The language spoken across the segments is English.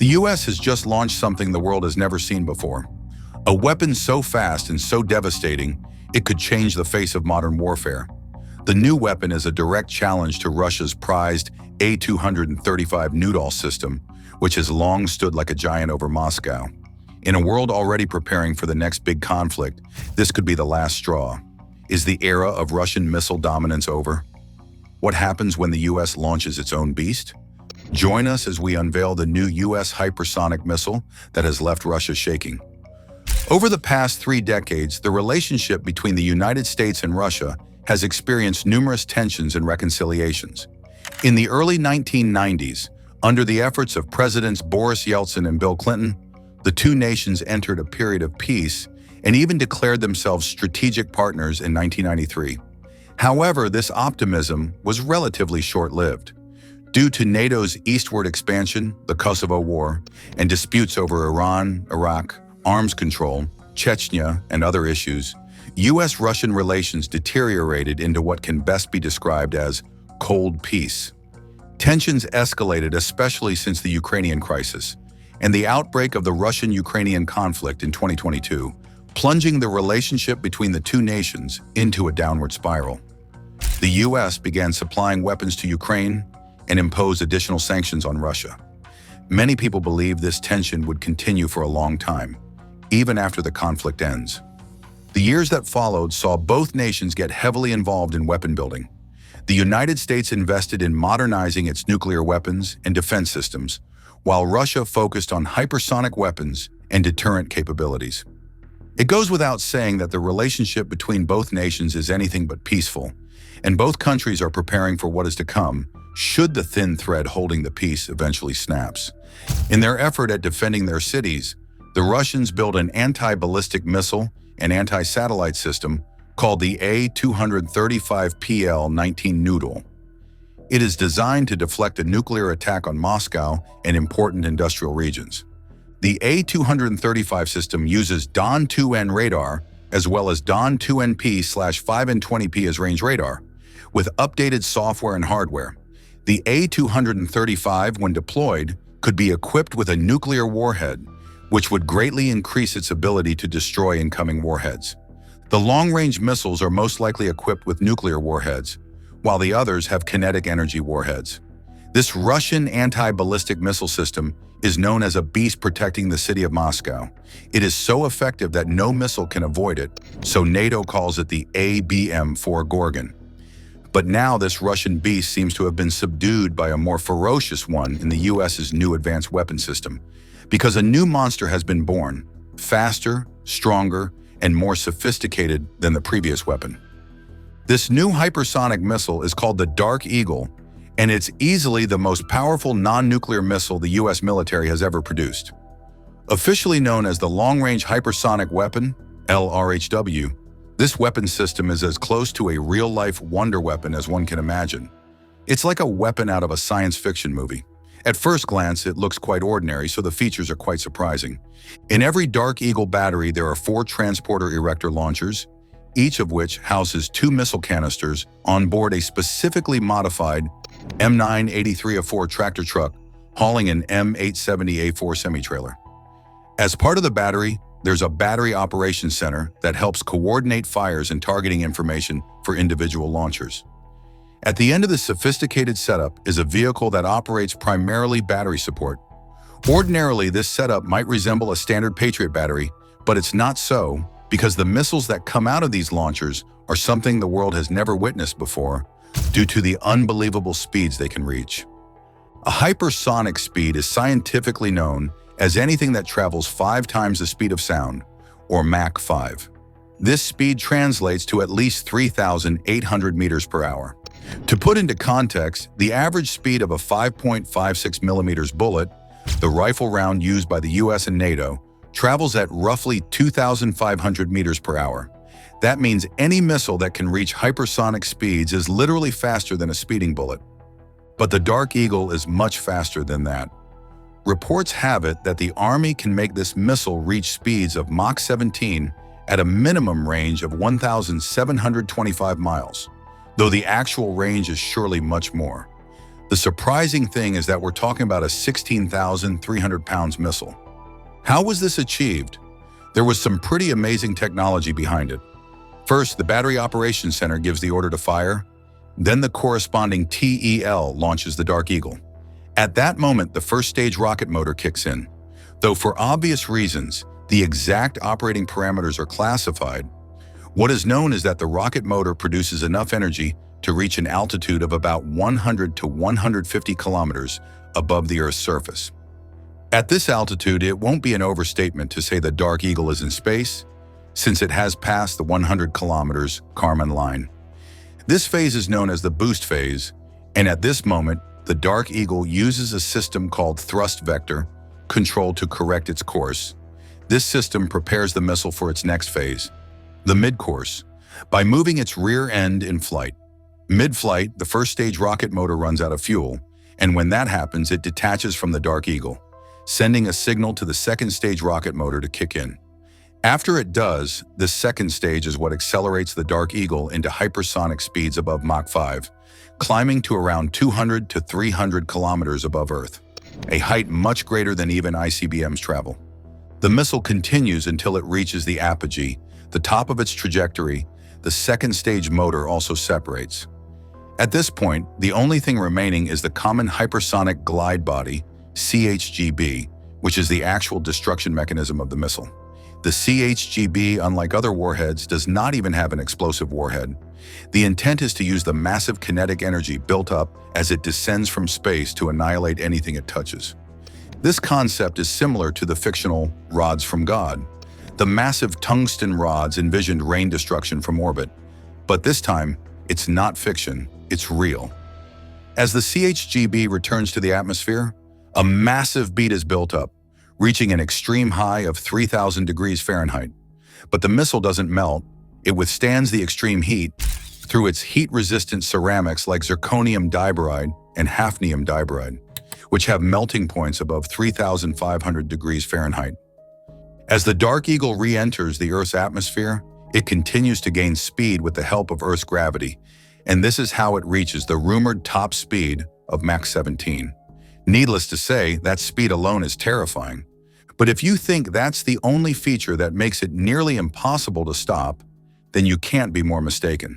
The US has just launched something the world has never seen before. A weapon so fast and so devastating, it could change the face of modern warfare. The new weapon is a direct challenge to Russia's prized A-235 Nudol system, which has long stood like a giant over Moscow. In a world already preparing for the next big conflict, this could be the last straw. Is the era of Russian missile dominance over? What happens when the US launches its own beast? Join us as we unveil the new US hypersonic missile that has left Russia shaking. Over the past 3 decades, the relationship between the United States and Russia has experienced numerous tensions and reconciliations. In the early 1990s, under the efforts of Presidents Boris Yeltsin and Bill Clinton, the two nations entered a period of peace and even declared themselves strategic partners in 1993. However, this optimism was relatively short-lived. Due to NATO's eastward expansion, the Kosovo War, and disputes over Iran, Iraq, arms control, Chechnya, and other issues, US-Russian relations deteriorated into what can best be described as cold peace. Tensions escalated especially since the Ukrainian crisis and the outbreak of the Russian-Ukrainian conflict in 2022, plunging the relationship between the two nations into a downward spiral. The US began supplying weapons to Ukraine and imposed additional sanctions on Russia. Many people believe this tension would continue for a long time, even after the conflict ends. The years that followed saw both nations get heavily involved in weapon building. The United States invested in modernizing its nuclear weapons and defense systems, while Russia focused on hypersonic weapons and deterrent capabilities. It goes without saying that the relationship between both nations is anything but peaceful, and both countries are preparing for what is to come should the thin thread holding the peace eventually snaps. In their effort at defending their cities, the Russians built an anti-ballistic missile and anti-satellite system called the A-235 PL-19 Nudol. It is designed to deflect a nuclear attack on Moscow and important industrial regions. The A-235 system uses Don-2N radar as well as Don-2NP/5N20P as range radar, with updated software and hardware. The A-235, when deployed, could be equipped with a nuclear warhead, which would greatly increase its ability to destroy incoming warheads. The long-range missiles are most likely equipped with nuclear warheads, while the others have kinetic energy warheads. This Russian anti-ballistic missile system is known as a beast protecting the city of Moscow. It is so effective that no missile can avoid it, so NATO calls it the ABM-4 Gorgon. But now this Russian beast seems to have been subdued by a more ferocious one in the US's new advanced weapon system, because a new monster has been born, faster, stronger, and more sophisticated than the previous weapon. This new hypersonic missile is called the Dark Eagle, and it's easily the most powerful non-nuclear missile the US military has ever produced. Officially known as the Long-Range Hypersonic Weapon, LRHW, this weapon system is as close to a real-life wonder weapon as one can imagine. It's like a weapon out of a science fiction movie. At first glance, it looks quite ordinary, so the features are quite surprising. In every Dark Eagle battery, there are 4 transporter erector launchers, each of which houses 2 missile canisters on board a specifically modified M983A4 tractor truck hauling an M870A4 semi-trailer. As part of the battery, there's a battery operations center that helps coordinate fires and targeting information for individual launchers. At the end of the sophisticated setup is a vehicle that operates primarily battery support. Ordinarily, this setup might resemble a standard Patriot battery, but it's not so because the missiles that come out of these launchers are something the world has never witnessed before due to the unbelievable speeds they can reach. A hypersonic speed is scientifically known as anything that travels 5 times the speed of sound, or Mach 5. This speed translates to at least 3,800 meters per hour. To put into context, the average speed of a 5.56 millimeters bullet, the rifle round used by the US and NATO, travels at roughly 2,500 meters per hour. That means any missile that can reach hypersonic speeds is literally faster than a speeding bullet. But the Dark Eagle is much faster than that. Reports have it that the Army can make this missile reach speeds of Mach 17 at a minimum range of 1,725 miles, though the actual range is surely much more. The surprising thing is that we're talking about a 16,300 pounds missile. How was this achieved? There was some pretty amazing technology behind it. First, the Battery Operations Center gives the order to fire. Then the corresponding TEL launches the Dark Eagle. At that moment, the first stage rocket motor kicks in. Though for obvious reasons, the exact operating parameters are classified, what is known is that the rocket motor produces enough energy to reach an altitude of about 100 to 150 kilometers above the Earth's surface. At this altitude, it won't be an overstatement to say the Dark Eagle is in space, since it has passed the 100 kilometers Kármán line. This phase is known as the boost phase, and at this moment, the Dark Eagle uses a system called thrust vector control to correct its course. This system prepares the missile for its next phase, the mid-course, by moving its rear end in flight. Mid-flight, the first stage rocket motor runs out of fuel, and when that happens, it detaches from the Dark Eagle, sending a signal to the second stage rocket motor to kick in. After it does, this second stage is what accelerates the Dark Eagle into hypersonic speeds above Mach 5, climbing to around 200 to 300 kilometers above Earth, a height much greater than even ICBMs travel. The missile continues until it reaches the apogee, the top of its trajectory. The second stage motor also separates. At this point, the only thing remaining is the Common Hypersonic Glide Body, CHGB, which is the actual destruction mechanism of the missile. The CHGB, unlike other warheads, does not even have an explosive warhead. The intent is to use the massive kinetic energy built up as it descends from space to annihilate anything it touches. This concept is similar to the fictional rods from God. The massive tungsten rods envisioned rain destruction from orbit. But this time, it's not fiction, it's real. As the CHGB returns to the atmosphere, a massive beat is built up, reaching an extreme high of 3,000 degrees Fahrenheit. But the missile doesn't melt. It withstands the extreme heat through its heat-resistant ceramics like zirconium diboride and hafnium diboride, which have melting points above 3,500 degrees Fahrenheit. As the Dark Eagle re-enters the Earth's atmosphere, it continues to gain speed with the help of Earth's gravity, and this is how it reaches the rumored top speed of Mach 17. Needless to say, that speed alone is terrifying. But if you think that's the only feature that makes it nearly impossible to stop, then you can't be more mistaken.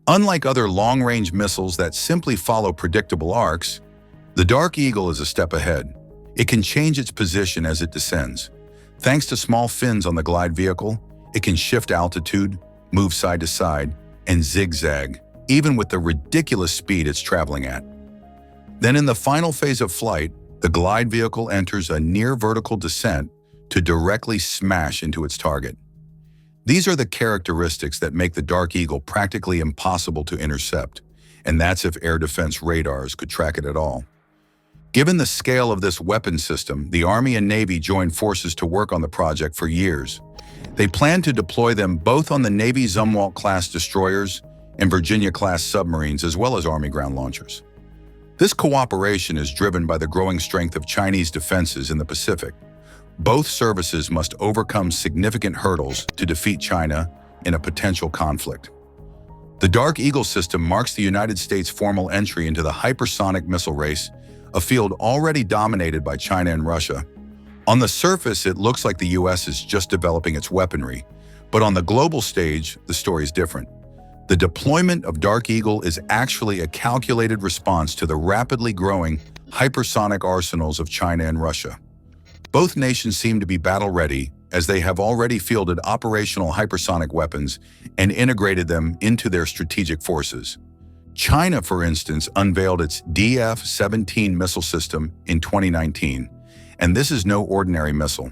Unlike other long-range missiles that simply follow predictable arcs, the Dark Eagle is a step ahead. It can change its position as it descends. Thanks to small fins on the glide vehicle, it can shift altitude, move side to side, and zigzag, even with the ridiculous speed it's traveling at. Then in the final phase of flight, the glide vehicle enters a near-vertical descent to directly smash into its target. These are the characteristics that make the Dark Eagle practically impossible to intercept, and that's if air defense radars could track it at all. Given the scale of this weapon system, the Army and Navy joined forces to work on the project for years. They plan to deploy them both on the Navy Zumwalt-class destroyers and Virginia-class submarines, as well as Army ground launchers. This cooperation is driven by the growing strength of Chinese defenses in the Pacific. Both services must overcome significant hurdles to defeat China in a potential conflict. The Dark Eagle system marks the United States' formal entry into the hypersonic missile race, a field already dominated by China and Russia. On the surface, it looks like the US is just developing its weaponry, but on the global stage, the story is different. The deployment of Dark Eagle is actually a calculated response to the rapidly growing hypersonic arsenals of China and Russia. Both nations seem to be battle-ready, as they have already fielded operational hypersonic weapons and integrated them into their strategic forces. China, for instance, unveiled its DF-17 missile system in 2019, and this is no ordinary missile.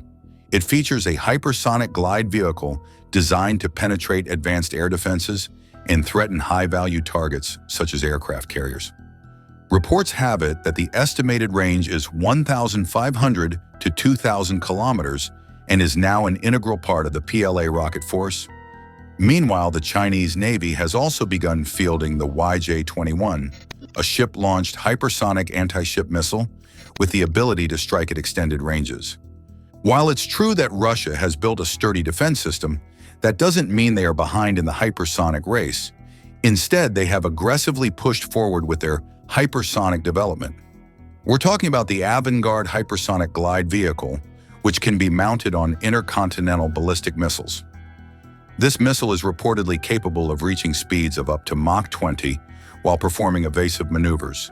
It features a hypersonic glide vehicle designed to penetrate advanced air defenses and threaten high-value targets such as aircraft carriers. Reports have it that the estimated range is 1,500 to 2,000 kilometers and is now an integral part of the PLA rocket force. Meanwhile, the Chinese Navy has also begun fielding the YJ-21, a ship-launched hypersonic anti-ship missile with the ability to strike at extended ranges. While it's true that Russia has built a sturdy defense system, that doesn't mean they are behind in the hypersonic race. Instead, they have aggressively pushed forward with their hypersonic development. We're talking about the avant-garde hypersonic glide vehicle, which can be mounted on intercontinental ballistic missiles. This missile is reportedly capable of reaching speeds of up to Mach 20 while performing evasive maneuvers.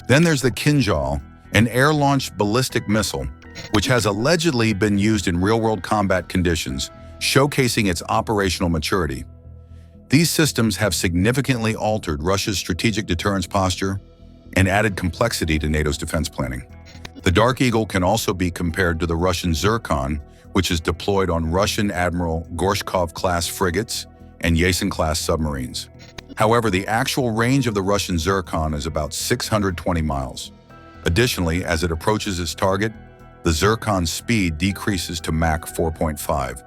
Then there's the Kinjal, an air-launched ballistic missile, which has allegedly been used in real-world combat conditions, showcasing its operational maturity. These systems have significantly altered Russia's strategic deterrence posture and added complexity to NATO's defense planning. The Dark Eagle can also be compared to the Russian Zircon, which is deployed on Russian Admiral Gorshkov-class frigates and Yasen-class submarines. However, the actual range of the Russian Zircon is about 620 miles. Additionally, as it approaches its target, the Zircon's speed decreases to Mach 4.5,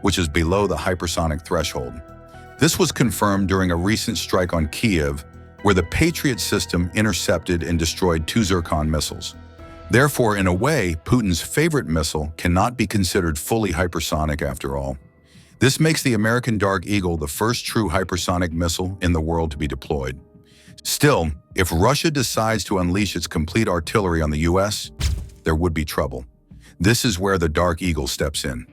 which is below the hypersonic threshold. This was confirmed during a recent strike on Kiev, where the Patriot system intercepted and destroyed 2 Zircon missiles. Therefore, in a way, Putin's favorite missile cannot be considered fully hypersonic after all. This makes the American Dark Eagle the first true hypersonic missile in the world to be deployed. Still, if Russia decides to unleash its complete artillery on the US, there would be trouble. This is where the Dark Eagle steps in.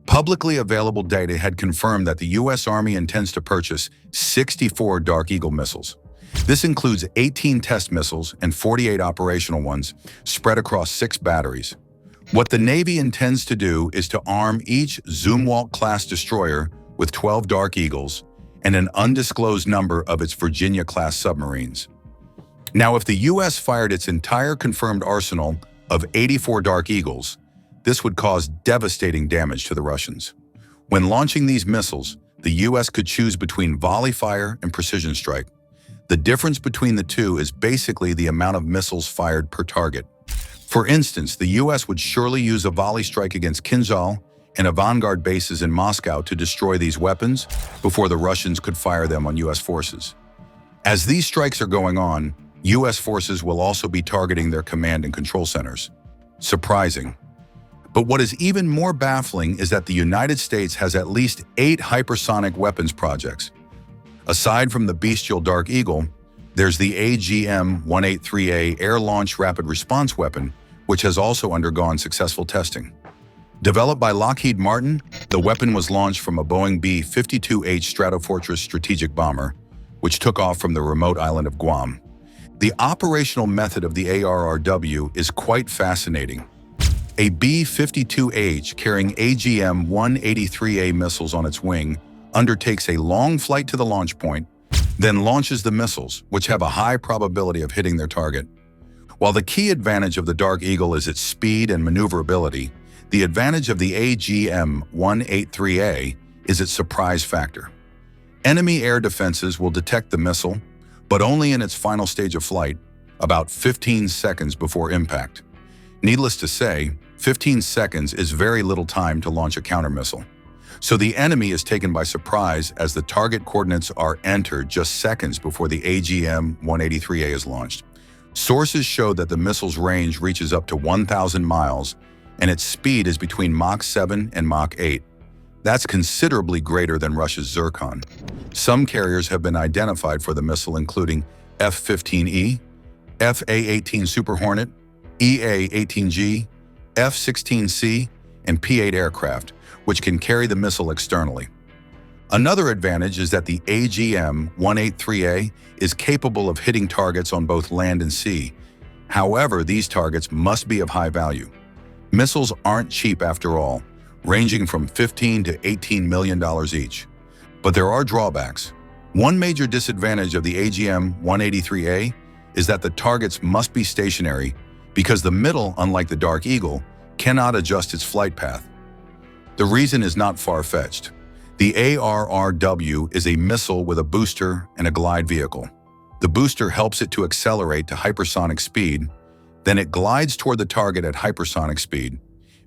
Publicly available data had confirmed that the US Army intends to purchase 64 Dark Eagle missiles. This includes 18 test missiles and 48 operational ones spread across 6 batteries. What the Navy intends to do is to arm each Zumwalt-class destroyer with 12 Dark Eagles and an undisclosed number of its Virginia-class submarines. Now, if the US fired its entire confirmed arsenal of 84 Dark Eagles, this would cause devastating damage to the Russians. When launching these missiles, the US could choose between volley fire and precision strike. The difference between the two is basically the amount of missiles fired per target. For instance, the US would surely use a volley strike against Kinzhal and avant-garde bases in Moscow to destroy these weapons before the Russians could fire them on US forces. As these strikes are going on, US forces will also be targeting their command and control centers. Surprising. But what is even more baffling is that the United States has at least 8 hypersonic weapons projects. Aside from the bestial Dark Eagle, there's the AGM-183A air-launched rapid response weapon, which has also undergone successful testing. Developed by Lockheed Martin, the weapon was launched from a Boeing B-52H Stratofortress strategic bomber, which took off from the remote island of Guam. The operational method of the ARRW is quite fascinating. A B-52H carrying AGM-183A missiles on its wing undertakes a long flight to the launch point, then launches the missiles, which have a high probability of hitting their target. While the key advantage of the Dark Eagle is its speed and maneuverability, the advantage of the AGM-183A is its surprise factor. Enemy air defenses will detect the missile, but only in its final stage of flight, about 15 seconds before impact. Needless to say, 15 seconds is very little time to launch a counter-missile. So the enemy is taken by surprise as the target coordinates are entered just seconds before the AGM-183A is launched. Sources show that the missile's range reaches up to 1,000 miles, and its speed is between Mach 7 and Mach 8. That's considerably greater than Russia's Zircon. Some carriers have been identified for the missile, including F-15E, F-A-18 Super Hornet, EA-18G, F-16C, and P-8 aircraft, which can carry the missile externally. Another advantage is that the AGM-183A is capable of hitting targets on both land and sea. However, these targets must be of high value. Missiles aren't cheap after all, ranging from $15 to $18 million each. But there are drawbacks. One major disadvantage of the AGM-183A is that the targets must be stationary because the middle, unlike the Dark Eagle, cannot adjust its flight path. The reason is not far-fetched. The ARRW is a missile with a booster and a glide vehicle. The booster helps it to accelerate to hypersonic speed, then it glides toward the target at hypersonic speed,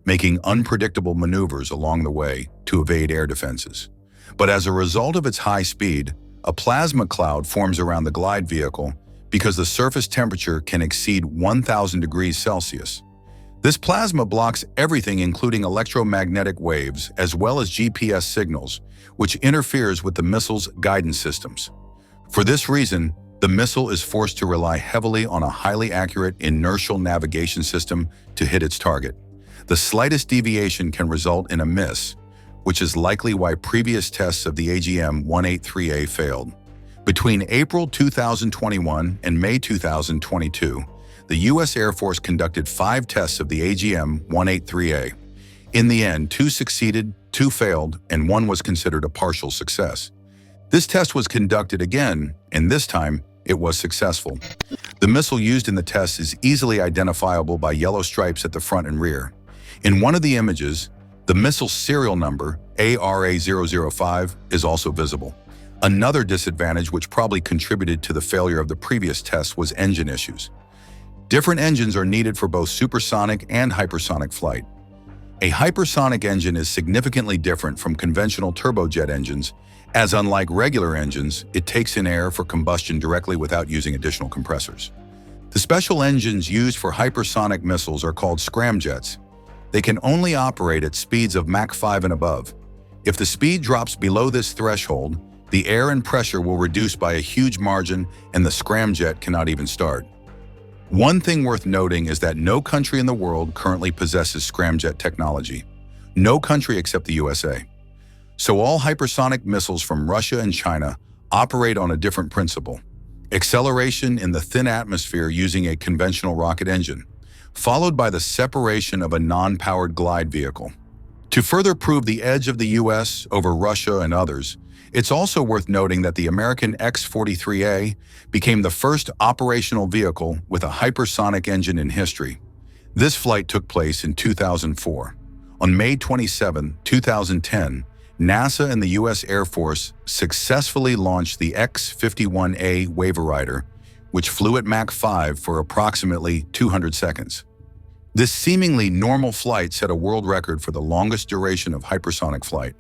making unpredictable maneuvers along the way to evade air defenses. But as a result of its high speed, a plasma cloud forms around the glide vehicle because the surface temperature can exceed 1,000 degrees Celsius. This plasma blocks everything, including electromagnetic waves as well as GPS signals, which interferes with the missile's guidance systems. For this reason, The missile is forced to rely heavily on a highly accurate inertial navigation system to hit its target. The slightest deviation can result in a miss, which is likely why previous tests of the AGM-183A failed. Between April 2021 and May 2022, the U.S. Air Force conducted 5 tests of the AGM-183A. In the end, 2 succeeded, 2 failed, and 1 was considered a partial success. This test was conducted again, and this time, it was successful. The missile used in the test is easily identifiable by yellow stripes at the front and rear. In one of the images, the missile serial number, ARA005, is also visible. Another disadvantage which probably contributed to the failure of the previous test was engine issues. Different engines are needed for both supersonic and hypersonic flight. A hypersonic engine is significantly different from conventional turbojet engines, as unlike regular engines, it takes in air for combustion directly without using additional compressors. The special engines used for hypersonic missiles are called scramjets. They can only operate at speeds of Mach 5 and above. If the speed drops below this threshold, the air and pressure will reduce by a huge margin and the scramjet cannot even start. One thing worth noting is that no country in the world currently possesses scramjet technology. No country except the USA. So all hypersonic missiles from Russia and China operate on a different principle: acceleration in the thin atmosphere using a conventional rocket engine, followed by the separation of a non-powered glide vehicle. To further prove the edge of the US over Russia and others, it's also worth noting that the American X-43A became the first operational vehicle with a hypersonic engine in history. This flight took place in 2004. On May 27, 2010, NASA and the U.S. Air Force successfully launched the X-51A Waverider, which flew at Mach 5 for approximately 200 seconds. This seemingly normal flight set a world record for the longest duration of hypersonic flight.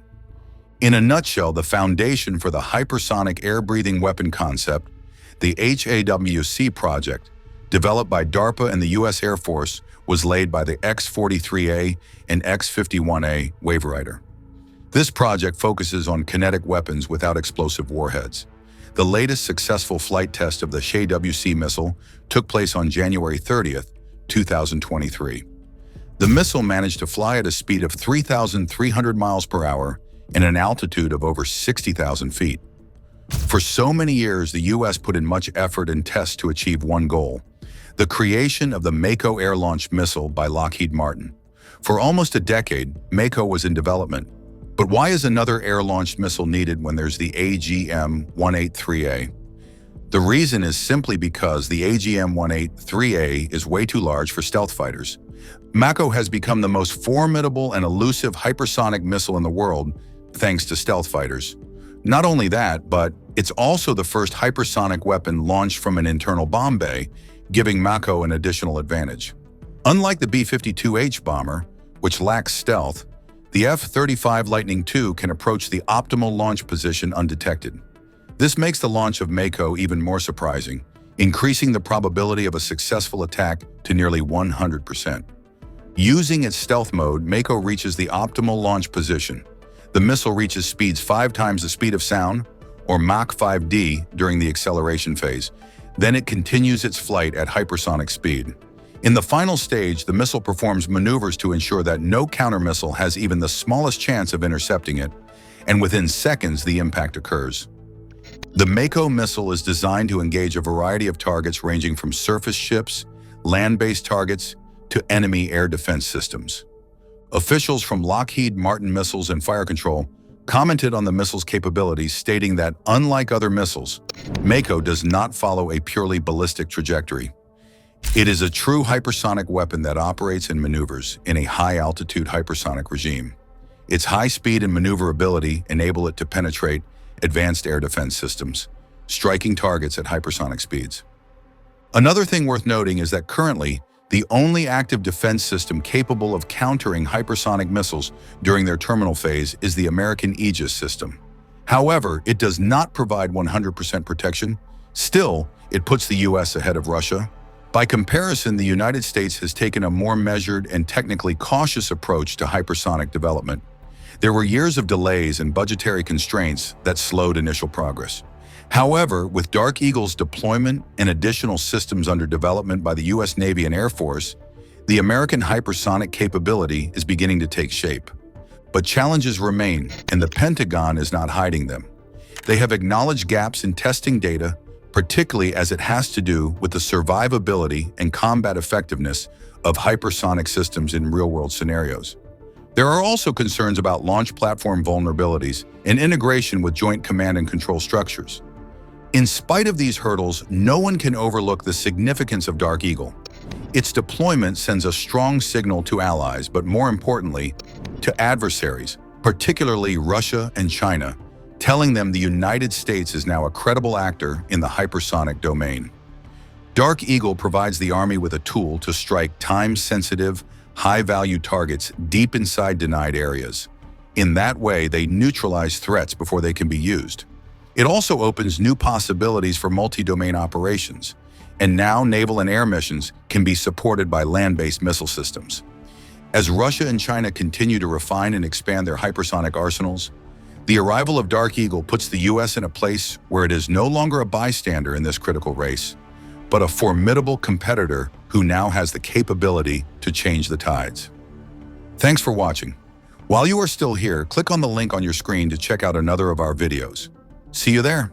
In a nutshell, the foundation for the hypersonic air-breathing weapon concept, the HAWC project, developed by DARPA and the U.S. Air Force, was laid by the X-43A and X-51A Waverider. This project focuses on kinetic weapons without explosive warheads. The latest successful flight test of the HAWC missile took place on January 30th, 2023. The missile managed to fly at a speed of 3,300 miles per hour and an altitude of over 60,000 feet. For so many years, the U.S. put in much effort and tests to achieve one goal: the creation of the Mako air-launched missile by Lockheed Martin. For almost a decade, Mako was in development. But why is another air-launched missile needed when there's the AGM-183A? The reason is simply because the AGM-183A is way too large for stealth fighters. Mako has become the most formidable and elusive hypersonic missile in the world, thanks to stealth fighters. Not only that, but it's also the first hypersonic weapon launched from an internal bomb bay, giving Mako an additional advantage. Unlike the B-52H bomber, which lacks stealth, the F-35 Lightning II can approach the optimal launch position undetected. This makes the launch of Mako even more surprising, increasing the probability of a successful attack to nearly 100%. Using its stealth mode, Mako reaches the optimal launch position. The missile reaches speeds 5 times the speed of sound, or Mach 5D, during the acceleration phase. Then it continues its flight at hypersonic speed. In the final stage, the missile performs maneuvers to ensure that no counter-missile has even the smallest chance of intercepting it, and within seconds the impact occurs. The Mako missile is designed to engage a variety of targets ranging from surface ships, land-based targets, to enemy air defense systems. Officials from Lockheed Martin Missiles and Fire Control commented on the missile's capabilities, stating that, unlike other missiles, Mako does not follow a purely ballistic trajectory. It is a true hypersonic weapon that operates and maneuvers in a high-altitude hypersonic regime. Its high speed and maneuverability enable it to penetrate advanced air defense systems, striking targets at hypersonic speeds. Another thing worth noting is that currently, the only active defense system capable of countering hypersonic missiles during their terminal phase is the American Aegis system. However, it does not provide 100% protection. Still, it puts the US ahead of Russia. By comparison, the United States has taken a more measured and technically cautious approach to hypersonic development. There were years of delays and budgetary constraints that slowed initial progress. However, with Dark Eagle's deployment and additional systems under development by the U.S. Navy and Air Force, the American hypersonic capability is beginning to take shape. But challenges remain, and the Pentagon is not hiding them. They have acknowledged gaps in testing data, particularly as it has to do with the survivability and combat effectiveness of hypersonic systems in real-world scenarios. There are also concerns about launch platform vulnerabilities and integration with joint command and control structures. In spite of these hurdles, no one can overlook the significance of Dark Eagle. Its deployment sends a strong signal to allies, but more importantly, to adversaries, particularly Russia and China, telling them the United States is now a credible actor in the hypersonic domain. Dark Eagle provides the Army with a tool to strike time-sensitive, high-value targets deep inside denied areas. In that way, they neutralize threats before they can be used. It also opens new possibilities for multi-domain operations, and now naval and air missions can be supported by land-based missile systems. As Russia and China continue to refine and expand their hypersonic arsenals, the arrival of Dark Eagle puts the U.S. in a place where it is no longer a bystander in this critical race, but a formidable competitor who now has the capability to change the tides. Thanks for watching. While you are still here, click on the link on your screen to check out another of our videos. See you there.